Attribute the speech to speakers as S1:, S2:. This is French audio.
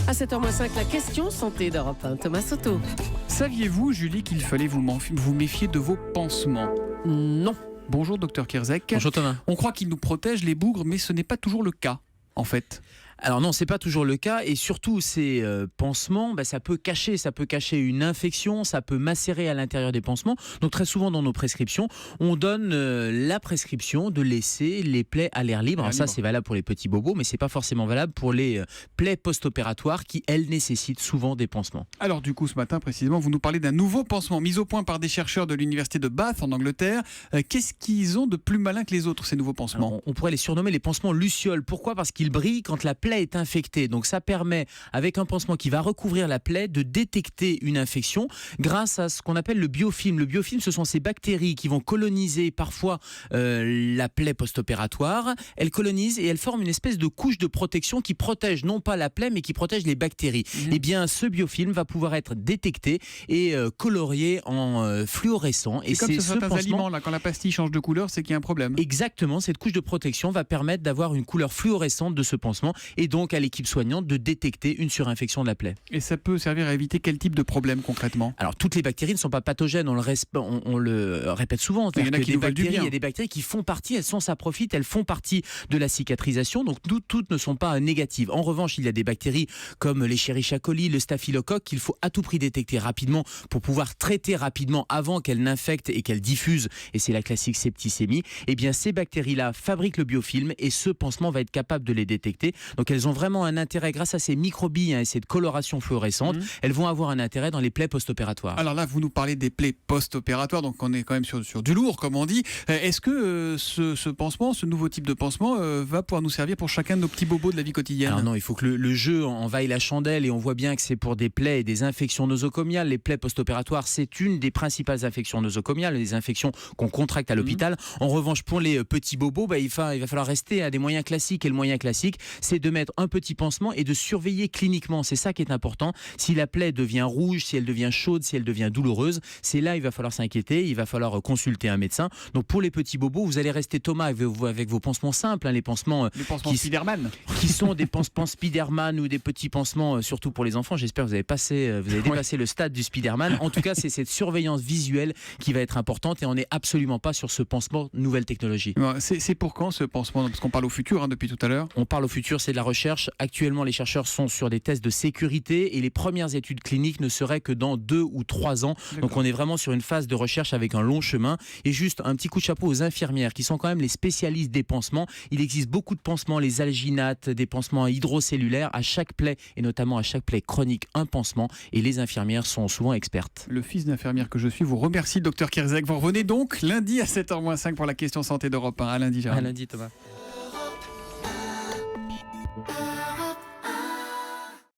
S1: À 7h05, la question santé d'Europe 1. Thomas Soto.
S2: Saviez-vous, Julie, qu'il fallait vous méfier de vos pansements ?
S1: Non.
S2: Bonjour, docteur Kierzek.
S3: Bonjour Thomas.
S2: On croit qu'ils nous protègent les bougres, mais ce n'est pas toujours le cas, en fait.
S3: Alors non, c'est pas toujours le cas, et surtout ces pansements, ça peut cacher une infection, ça peut macérer à l'intérieur des pansements. Donc très souvent dans nos prescriptions, on donne la prescription de laisser les plaies à l'air libre. Alors ça, c'est valable pour les petits bobos, mais c'est pas forcément valable pour les plaies post-opératoires qui, elles, nécessitent souvent des pansements.
S2: Alors du coup, ce matin précisément, vous nous parlez d'un nouveau pansement mis au point par des chercheurs de l'université de Bath en Angleterre. Qu'est-ce qu'ils ont de plus malin que les autres, ces nouveaux pansements ?
S3: Alors, on pourrait les surnommer les pansements lucioles. Pourquoi ? Parce qu'ils brillent quand la plaie est infectée. Donc ça permet, avec un pansement qui va recouvrir la plaie, de détecter une infection grâce à ce qu'on appelle le biofilm. Le biofilm, ce sont ces bactéries qui vont coloniser parfois la plaie post-opératoire. Elles colonisent et elles forment une espèce de couche de protection qui protège non pas la plaie, mais qui protège les bactéries. Eh bien, ce biofilm va pouvoir être détecté et colorié en fluorescent.
S2: Et comme sur certains aliments, là, quand la pastille change de couleur, c'est qu'il y a un problème.
S3: Exactement, cette couche de protection va permettre d'avoir une couleur fluorescente de ce pansement et donc à l'équipe soignante de détecter une surinfection de la plaie.
S2: Et ça peut servir à éviter quel type de problème concrètement ?
S3: Alors toutes les bactéries ne sont pas pathogènes, on le répète souvent.
S2: Il y en a qui nous veulent du bien.
S3: Il y a des bactéries qui font partie, elles sont saprophytes, elles font partie de la cicatrisation, donc toutes ne sont pas négatives. En revanche, il y a des bactéries comme l'Escherichia coli, le staphylocoque qu'il faut à tout prix détecter rapidement pour pouvoir traiter rapidement avant qu'elles n'infectent et qu'elles diffusent, et c'est la classique septicémie. Eh bien ces bactéries-là fabriquent le biofilm et ce pansement va être capable de les détecter. Donc elles ont vraiment un intérêt grâce à ces microbilles et cette coloration fluorescente. Elles vont avoir un intérêt dans les plaies post-opératoires.
S2: Alors là, vous nous parlez des plaies post-opératoires, donc on est quand même sur du lourd, comme on dit. Est-ce que ce pansement, ce nouveau type de pansement, va pouvoir nous servir pour chacun de nos petits bobos de la vie quotidienne ?
S3: Alors non, il faut que le jeu en vaille la chandelle, et on voit bien que c'est pour des plaies et des infections nosocomiales. Les plaies post-opératoires, c'est une des principales infections nosocomiales, les infections qu'on contracte à l'hôpital. En revanche, pour les petits bobos, il va falloir rester à des moyens classiques, et le moyen classique, c'est de mettre un petit pansement et de surveiller cliniquement. C'est ça qui est important. Si la plaie devient rouge, si elle devient chaude, si elle devient douloureuse, c'est là il va falloir s'inquiéter, il va falloir consulter un médecin. Donc pour les petits bobos, vous allez rester Thomas avec vos pansements simples, les pansements
S2: Spiderman,
S3: qui sont des pansements Spiderman ou des petits pansements, surtout pour les enfants. J'espère que vous avez dépassé le stade du Spiderman. En tout cas, c'est cette surveillance visuelle qui va être importante, et on n'est absolument pas sur ce pansement nouvelle technologie.
S2: C'est pour quand ce pansement ? Parce qu'on parle au futur depuis tout à l'heure.
S3: On parle au futur, c'est de la recherche. Actuellement, les chercheurs sont sur des tests de sécurité et les premières études cliniques ne seraient que dans 2 ou 3 ans. D'accord. Donc on est vraiment sur une phase de recherche avec un long chemin. Et juste un petit coup de chapeau aux infirmières qui sont quand même les spécialistes des pansements. Il existe beaucoup de pansements, les alginates, des pansements hydrocellulaires. À chaque plaie, et notamment à chaque plaie chronique, un pansement. Et les infirmières sont souvent expertes.
S2: Le fils d'infirmière que je suis vous remercie, docteur Kierzek. Vous revenez donc lundi à 7h-5 pour la question santé d'Europe 1. À lundi, Gérard.
S3: À lundi, Thomas.